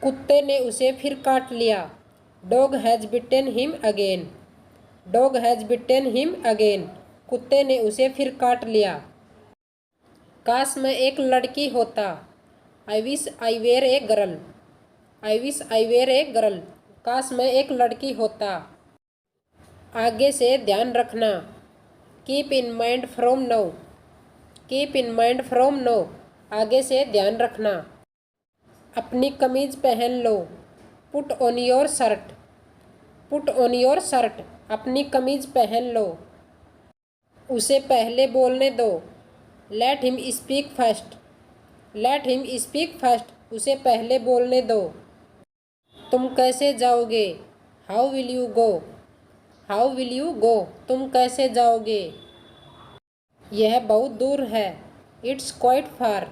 कुत्ते ने उसे फिर काट लिया। Dog has bitten him again. Dog has bitten him again. कुत्ते ने उसे फिर काट लिया। काश मैं एक लड़की होता। I wish I were a girl. I wish I were a girl. काश मैं एक लड़की होता। आगे से ध्यान रखना। Keep in mind from now. Keep in mind from now. आगे से ध्यान रखना। अपनी कमीज पहन लो। Put on your shirt. Put on your shirt. अपनी कमीज पहन लो। उसे पहले बोलने दो। Let him speak first. Let him speak first. उसे पहले बोलने दो। तुम कैसे जाओगे? How will you go? How will you go? तुम कैसे जाओगे? यह बहुत दूर है। It's quite far.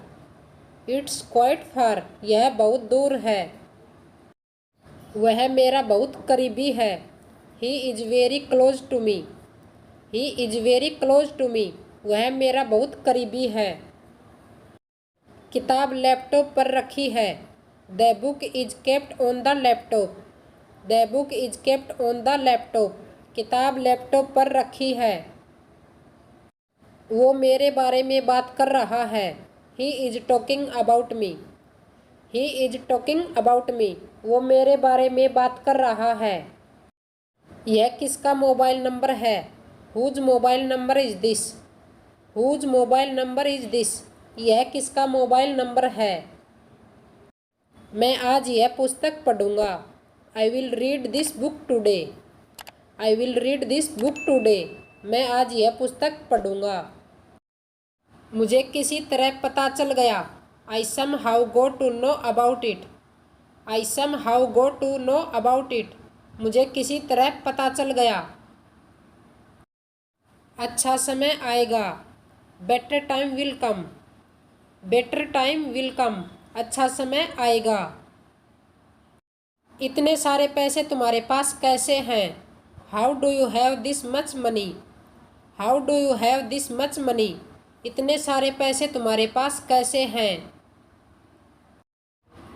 It's quite far. यह बहुत दूर है। वह मेरा बहुत करीबी है। He is very close to me. He is very close to me. वह मेरा बहुत करीबी है। किताब लैपटॉप पर रखी है। The book is kept on the laptop. The book is kept on the laptop. किताब लैपटॉप पर रखी है। वो मेरे बारे में बात कर रहा है। He is talking about me. He is talking about me. वो मेरे बारे में बात कर रहा है। यह किसका मोबाइल नंबर है? Whose mobile number is this? Whose mobile number is this? यह किसका मोबाइल नंबर है? मैं आज यह पुस्तक पढ़ूंगा। I will read this book today. I will read this book today. मैं आज यह पुस्तक पढ़ूंगा। मुझे किसी तरह पता चल गया। I somehow got to know about it. I somehow got to know about it. मुझे किसी तरह पता चल गया। अच्छा समय आएगा। Better time will come. Better time will come. अच्छा समय आएगा। इतने सारे पैसे तुम्हारे पास कैसे हैं? How do you have this much money? How do you have this much money? इतने सारे पैसे तुम्हारे पास कैसे हैं?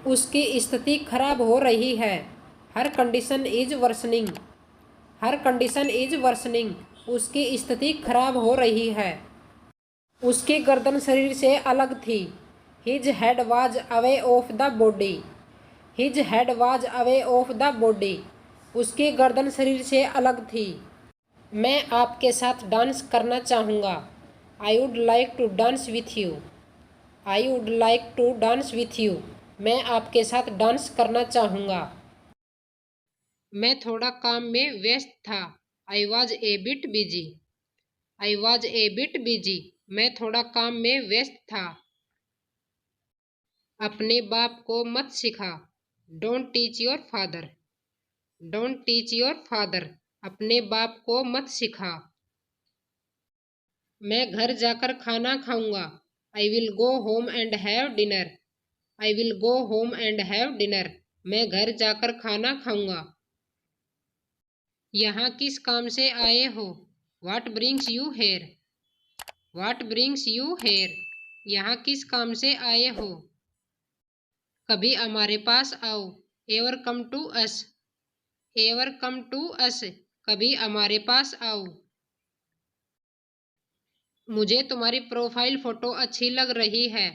उसकी स्थिति खराब हो रही है। Her condition is worsening. Her condition is worsening. उसकी स्थिति खराब हो रही है। उसकी गर्दन शरीर से अलग थी। His head was away of the body. His head was away of the body. उसकी गर्दन शरीर से अलग थी। मैं आपके साथ डांस करना चाहूँगा। I would like to dance with you. I would like to dance with you. मैं आपके साथ डांस करना चाहूँगा। मैं थोड़ा काम में व्यस्त था। I was a bit busy. I was a bit busy. मैं थोड़ा काम में व्यस्त था। अपने बाप को मत सिखा। Don't teach your father. Don't teach your father. अपने बाप को मत सिखा। मैं घर जाकर खाना खाऊंगा। I will go home and have dinner. I will go home and have dinner. मैं घर जाकर खाना खाऊंगा। यहाँ किस काम से आए हो? What brings you here? What brings you here? यहाँ किस काम से आए हो? कभी हमारे पास आओ। Ever come to us? Ever come to us? कभी हमारे पास आओ। मुझे तुम्हारी प्रोफाइल फोटो अच्छी लग रही है।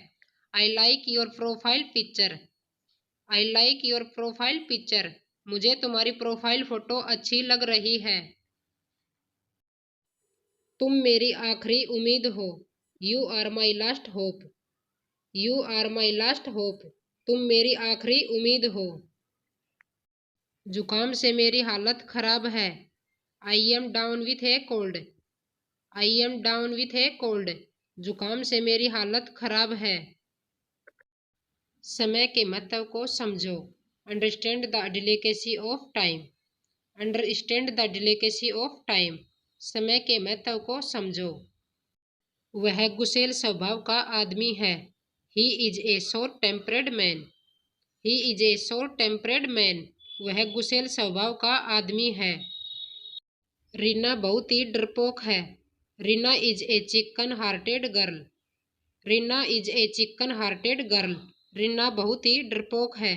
I like your profile picture. I like your profile picture. मुझे तुम्हारी प्रोफाइल फोटो अच्छी लग रही है। तुम मेरी आखिरी उम्मीद हो। You are my last hope. You are my last hope. तुम मेरी आखिरी उम्मीद हो। जुकाम से मेरी हालत खराब है। I am down with A cold. I am down with A cold. जुकाम से मेरी हालत खराब है। समय के महत्व को समझो। Understand the delicacy of time. Understand the delicacy of time. समय के महत्व को समझो। वह गुस्सैल स्वभाव का आदमी है। He is A short tempered man. He is A short tempered man. वह गुस्सैल स्वभाव का आदमी है। रीना बहुत ही डरपोक है। Reena is a chicken hearted girl. Reena is a chicken hearted girl. Reena बहुत ही डरपोक है।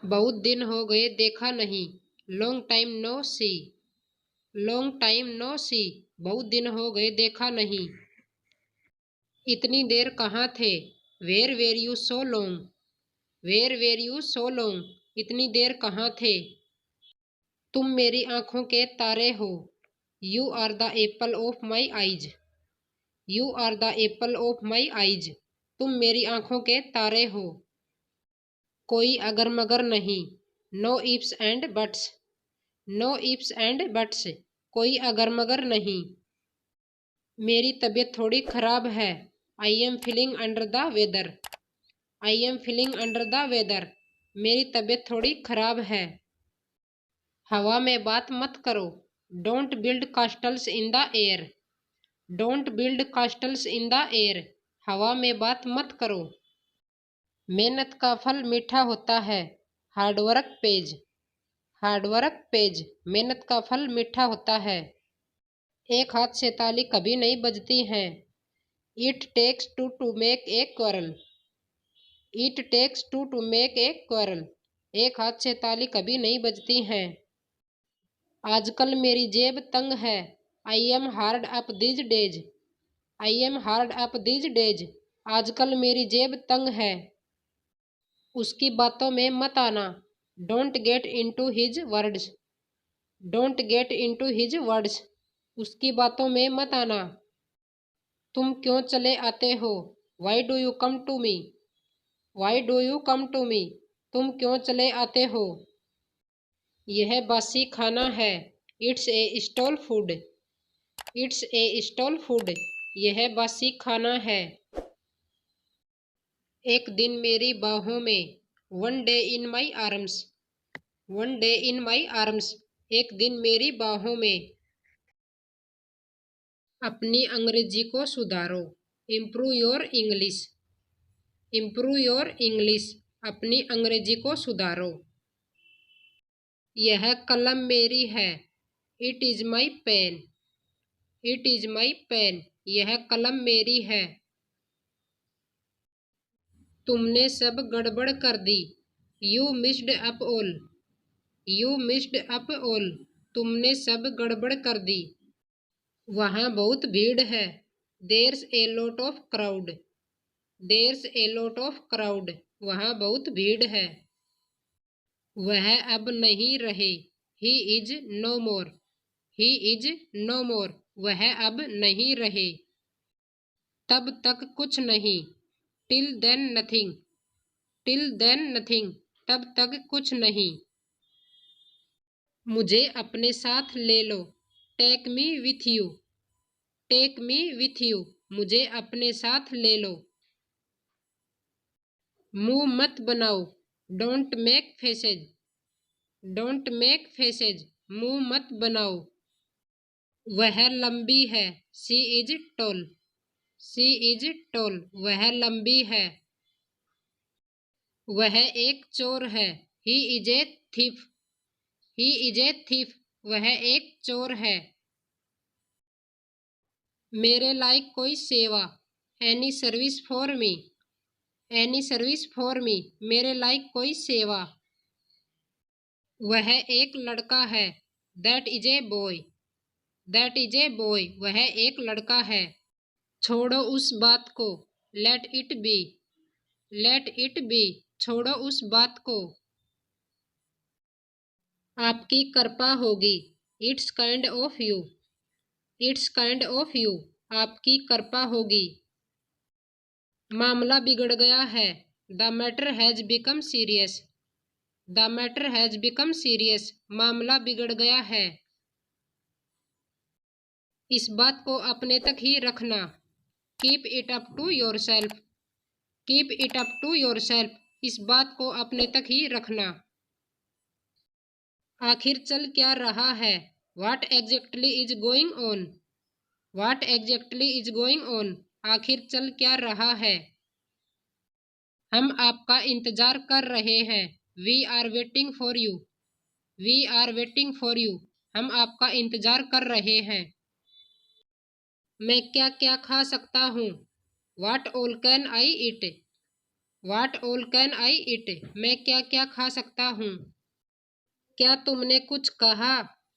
बहुत दिन हो गए देखा नहीं, लॉन्ग टाइम नो सी। लॉन्ग टाइम नो सी, बहुत दिन हो गए देखा नहीं। इतनी देर कहाँ थे, where were you so long. Where were you so long, इतनी देर कहाँ थे। तुम मेरी आंखों के तारे हो, you are the apple of my eyes. You are the apple of my eyes, तुम मेरी आंखों के तारे हो। कोई अगर मगर नहीं, no ifs and buts. No ifs and buts, कोई अगर मगर नहीं। मेरी तबीयत थोड़ी खराब है, I am feeling under the weather. I am feeling under the weather, मेरी तबीयत थोड़ी खराब है। हवा में बात मत करो, don't build castles in the air. Don't build castles in the air, हवा में बात मत करो। मेहनत का फल मीठा होता है, हार्डवर्क पेज। हार्डवर्क पेज, मेहनत का फल मीठा होता है। एक हाथ से ताली कभी नहीं बजती है, it takes to make a quarrel. It takes to make a quarrel, एक हाथ से ताली कभी नहीं बजती है। आजकल मेरी जेब तंग है, I am hard up these days. I am hard up these days, आजकल मेरी जेब तंग है। उसकी बातों में मत आना, don't get into his words. Don't get into his words, उसकी बातों में मत आना। तुम क्यों चले आते हो, why do you come to me. Why do you come to me, तुम क्यों चले आते हो। यह बासी खाना है, it's a stale food. It's a stale food, यह बासी खाना है। एक दिन मेरी बाहों में, one day in my arms. One day in my arms, एक दिन मेरी बाहों में। अपनी अंग्रेजी को सुधारो, improve your English. Improve your English, अपनी अंग्रेजी को सुधारो। यह कलम मेरी है, it is my pen. It is my pen, यह कलम मेरी है। तुमने सब गड़बड़ कर दी, you messed up all. You messed up all, तुमने सब गड़बड़ कर दी। वहाँ बहुत भीड़ है, there's a lot of crowd. There's a lot of crowd, वहाँ बहुत भीड़ है। वह अब नहीं रहे, he is no more. He is no more, वह अब नहीं रहे। तब तक कुछ नहीं, till then nothing. Till then nothing, तब तक कुछ नहीं। मुझे अपने साथ ले लो, take me with you. Take me with you, मुझे अपने साथ ले लो। मुंह मत बनाओ, don't make faces. Don't make faces, मुंह मत बनाओ। वह लंबी है, she is tall. She is tall, वह लंबी है। वह एक चोर है, he is a thief. He is a thief, वह एक चोर है। मेरे लायक कोई सेवा, any service for me. Any service for me, मेरे लायक कोई सेवा। वह एक लड़का है, that is a boy. That is a boy, वह एक लड़का है। छोड़ो उस बात को, let it be. Let it be, छोड़ो उस बात को। आपकी कृपा होगी, it's kind of you. It's kind of you, आपकी कृपा होगी। मामला बिगड़ गया है, the matter has become serious. The matter has become serious, मामला बिगड़ गया है। इस बात को अपने तक ही रखना, keep it up to yourself. Keep it up to yourself, इस बात को अपने तक ही रखना। आखिर चल क्या रहा है, what exactly is going on. What exactly is going on, आखिर चल क्या रहा है। हम आपका इंतजार कर रहे हैं, we are waiting for you. We are waiting for you, हम आपका इंतजार कर रहे हैं। मैं क्या क्या खा सकता हूँ, what all can I eat. What all can I eat? मैं क्या क्या खा सकता हूँ? क्या तुमने कुछ कहा?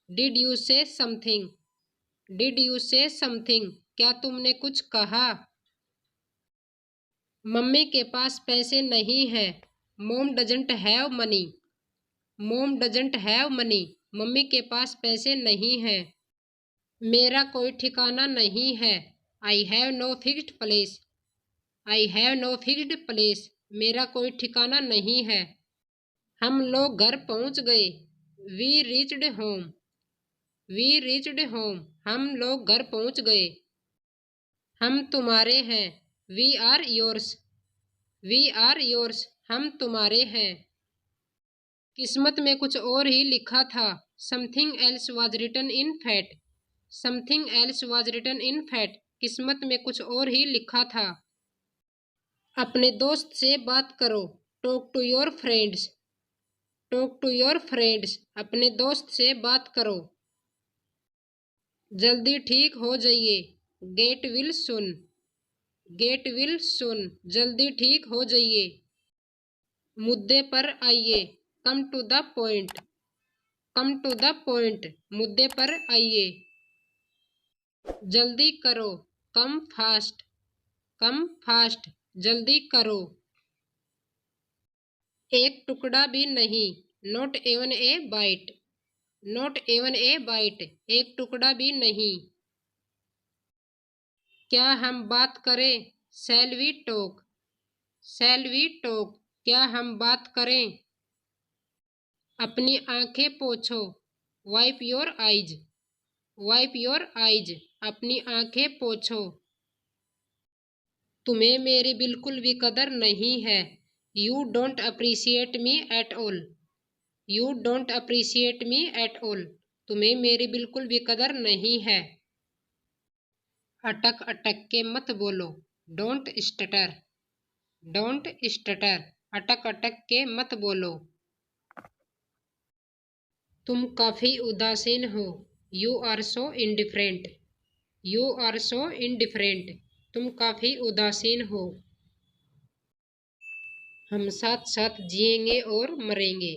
Did you say something? Did you say something? क्या तुमने कुछ कहा? मम्मी के पास पैसे नहीं हैं। Mom doesn't have money. Mom doesn't have money. Mummy के पास पैसे नहीं हैं। मेरा कोई ठिकाना नहीं है। I have no fixed place. I have no fixed place. मेरा कोई ठिकाना नहीं है। हम लोग घर पहुंच गए। We reached home. We reached home. हम लोग घर पहुंच गए। हम तुम्हारे हैं। We are yours. We are yours. हम तुम्हारे हैं। किस्मत में कुछ और ही लिखा था। Something else was written in fate. Something else was written in fate. किस्मत में कुछ और ही लिखा था। अपने दोस्त से बात करो। Talk to your friends. Talk to your friends. अपने दोस्त से बात करो। जल्दी ठीक हो जाइए। Get well soon. Get well soon. जल्दी ठीक हो जाइए। मुद्दे पर आइए। Come to the point. Come to the point. मुद्दे पर आइए। जल्दी करो। Come fast. Come fast. जल्दी करो। एक टुकड़ा भी नहीं। Not even a bite. Not even a bite. एक टुकड़ा भी नहीं। क्या हम बात करें? Shall we talk? Shall we talk? क्या हम बात करें? अपनी आंखें पोंछो। Wipe your eyes. Wipe your eyes. अपनी आंखें पोंछो। तुम्हें मेरी बिल्कुल भी कदर नहीं है। You don't appreciate me at all. You don't appreciate me at all. तुम्हें मेरी बिल्कुल भी कदर नहीं है। अटक अटक के मत बोलो। Don't stutter. Don't stutter. अटक अटक के मत बोलो। तुम काफी उदासीन हो। You are so indifferent. You are so indifferent. तुम काफी उदासीन हो। हम साथ साथ जिएंगे और मरेंगे।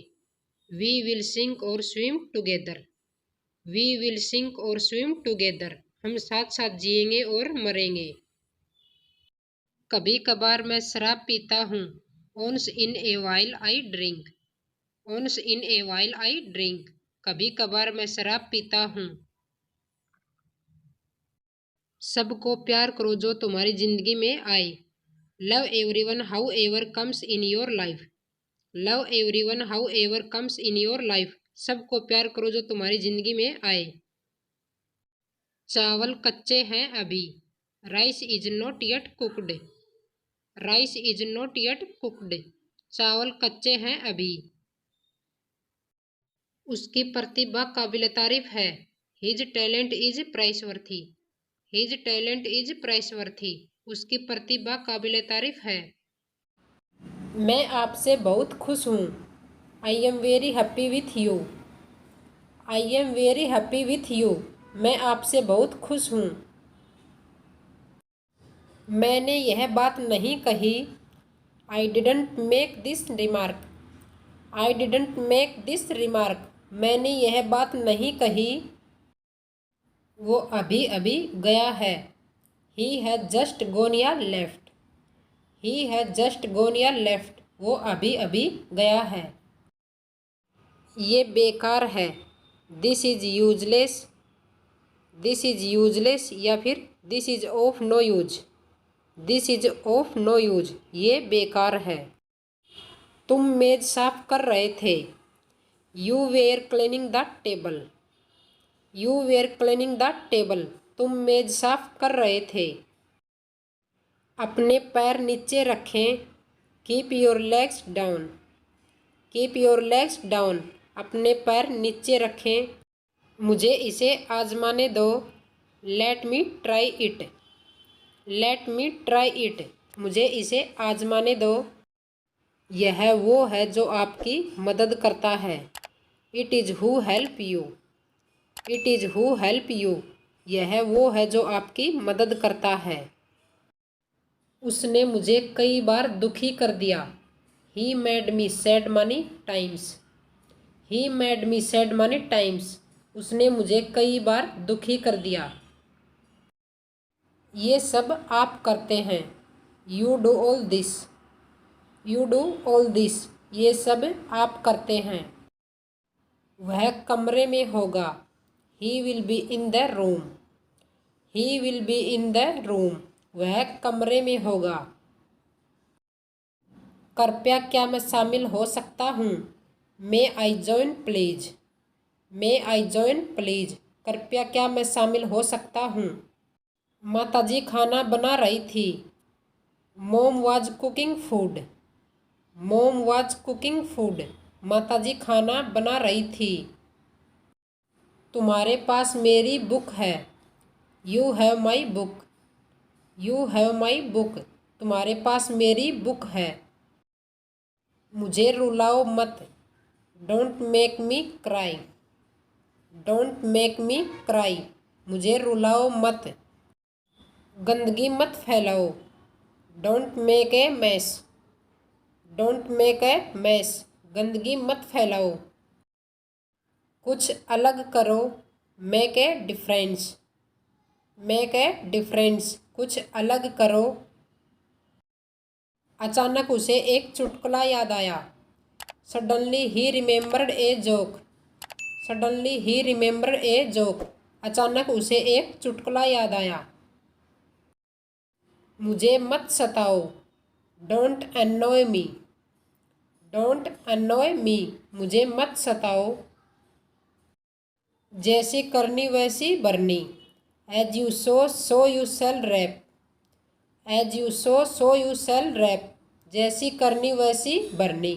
We will sink or swim together. We will sink or swim together. हम साथ साथ जिएंगे और मरेंगे। कभी कभार मैं शराब पीता हूँ। Once in a while I drink. Once in a while I drink. कभी कभार मैं शराब पीता हूँ। सबको प्यार करो जो तुम्हारी जिंदगी में आए। Love everyone however comes in your life. Love everyone however comes in your life. सबको प्यार करो जो तुम्हारी जिंदगी में आए। चावल कच्चे हैं अभी। Rice is not yet cooked. Rice is not yet cooked. चावल कच्चे हैं अभी। उसकी प्रतिभा काबिल तारीफ है। His talent is praiseworthy. His talent is praiseworthy. उसकी प्रतिभा काबिल तारीफ है। मैं आपसे बहुत खुश हूँ। I am very happy with you. I am very happy with you. मैं आपसे बहुत खुश हूँ। मैंने यह बात नहीं कही। I didn't make this remark. I didn't make this remark. मैंने यह बात नहीं कही। वो अभी अभी गया है। He has just gone या left. He has just gone या left. वो अभी अभी गया है। ये बेकार है। This is useless. This is useless या फिर This is of no use. This is of no use. ये बेकार है। तुम मेज साफ कर रहे थे। You were cleaning the table. You were cleaning the table. तुम मेज साफ कर रहे थे। अपने पैर नीचे रखें। Keep your legs down. Keep your legs down. अपने पैर नीचे रखें। मुझे इसे आजमाने दो। Let me try it. Let me try it. मुझे इसे आजमाने दो। यह वो है जो आपकी मदद करता है। It is who help you. It is who help you. यह वो है जो आपकी मदद करता है। उसने मुझे कई बार दुखी कर दिया। He made me sad money times. He made me sad money times. उसने मुझे कई बार दुखी कर दिया। ये सब आप करते हैं। You do all this. You do all this. ये सब आप करते हैं। वह कमरे में होगा। He will be in the room. He will be in the room. वह कमरे में होगा। कृपया क्या मैं शामिल हो सकता हूँ? May I join please. May I join please. कृपया क्या मैं शामिल हो सकता हूँ? माताजी खाना बना रही थी। मोम वाज कुकिंग फूड। मोम वाज कुकिंग फूड। माताजी खाना बना रही थी। तुम्हारे पास मेरी बुक है। You have my book. You have my book. तुम्हारे पास मेरी बुक है। मुझे रुलाओ मत। Don't make me cry. Don't make me cry. मुझे रुलाओ मत। गंदगी मत फैलाओ। Don't make a mess. Don't make a mess. गंदगी मत फैलाओ। कुछ अलग करो। Make a difference. Make a difference. कुछ अलग करो। अचानक उसे एक चुटकुला याद आया। Suddenly he remembered a joke. Suddenly he remembered a joke. अचानक उसे एक चुटकुला याद आया। मुझे मत सताओ। Don't अननॉय me. डोंट अननॉय मी। मुझे मत सताओ। जैसी करनी वैसी भरनी। As you sow you shall reap. As you sow you shall reap. जैसी करनी वैसी भरनी।